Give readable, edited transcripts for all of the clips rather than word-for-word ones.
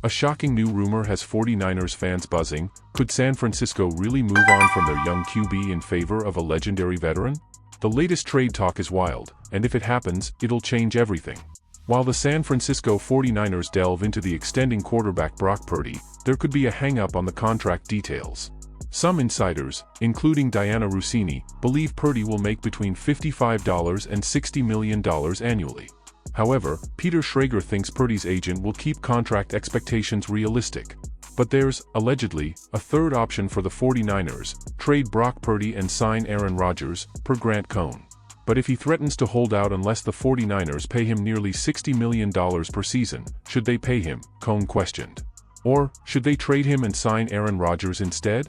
A shocking new rumor has 49ers fans buzzing. Could San Francisco really move on from their young QB in favor of a legendary veteran? The latest trade talk is wild, and if it happens, it'll change everything. While the San Francisco 49ers delve into the extending quarterback Brock Purdy, there could be a hang-up on the contract details. Some insiders, including Diana Russini, believe Purdy will make between $55 and $60 million annually. However, Peter Schrager thinks Purdy's agent will keep contract expectations realistic. But there's, allegedly, a third option for the 49ers: trade Brock Purdy and sign Aaron Rodgers, per Grant Cohn. But if he threatens to hold out unless the 49ers pay him nearly $60 million per season, should they pay him? Cohn questioned. Or, should they trade him and sign Aaron Rodgers instead?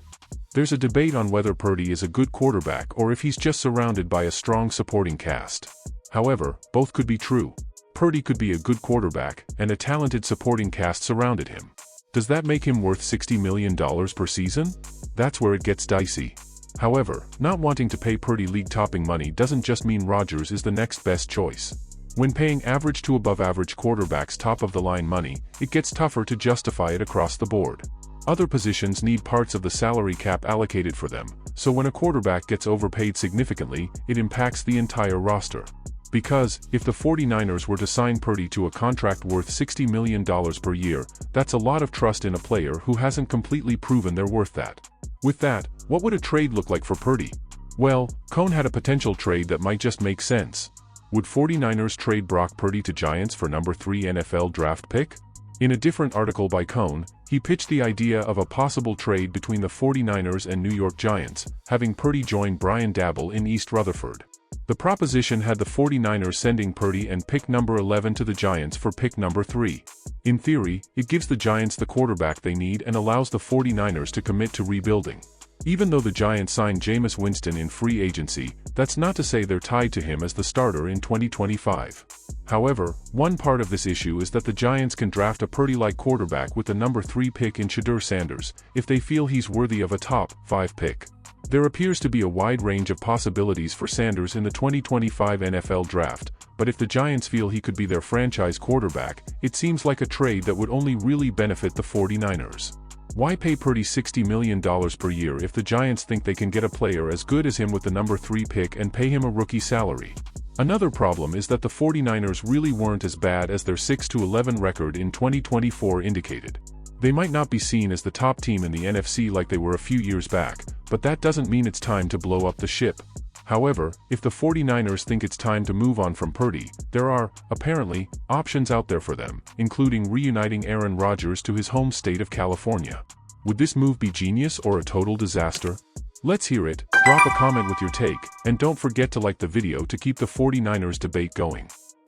There's a debate on whether Purdy is a good quarterback or if he's just surrounded by a strong supporting cast. However, both could be true. Purdy could be a good quarterback, and a talented supporting cast surrounded him. Does that make him worth $60 million per season? That's where it gets dicey. However, not wanting to pay Purdy league-topping money doesn't just mean Rodgers is the next best choice. When paying average to above-average quarterbacks top-of-the-line money, it gets tougher to justify it across the board. Other positions need parts of the salary cap allocated for them, so when a quarterback gets overpaid significantly, it impacts the entire roster. Because, if the 49ers were to sign Purdy to a contract worth $60 million per year, that's a lot of trust in a player who hasn't completely proven they're worth that. With that, what would a trade look like for Purdy? Well, Cohn had a potential trade that might just make sense. Would 49ers trade Brock Purdy to Giants for number 3 NFL draft pick? In a different article by Cohn, he pitched the idea of a possible trade between the 49ers and New York Giants, having Purdy join Brian Daboll in East Rutherford. The proposition had the 49ers sending Purdy and pick number 11 to the Giants for pick number 3. In theory, it gives the Giants the quarterback they need and allows the 49ers to commit to rebuilding. Even though the Giants signed Jameis Winston in free agency, that's not to say they're tied to him as the starter in 2025. However, one part of this issue is that the Giants can draft a Purdy-like quarterback with the number 3 pick in Shedeur Sanders, if they feel he's worthy of a top 5 pick. There appears to be a wide range of possibilities for Sanders in the 2025 NFL Draft, but if the Giants feel he could be their franchise quarterback, it seems like a trade that would only really benefit the 49ers. Why pay Purdy $60 million per year if the Giants think they can get a player as good as him with the number 3 pick and pay him a rookie salary? Another problem is that the 49ers really weren't as bad as their 6-11 record in 2024 indicated. They might not be seen as the top team in the NFC like they were a few years back, but that doesn't mean it's time to blow up the ship. However, if the 49ers think it's time to move on from Purdy, there are, apparently, options out there for them, including reuniting Aaron Rodgers to his home state of California. Would this move be genius or a total disaster? Let's hear it, drop a comment with your take, and don't forget to like the video to keep the 49ers debate going.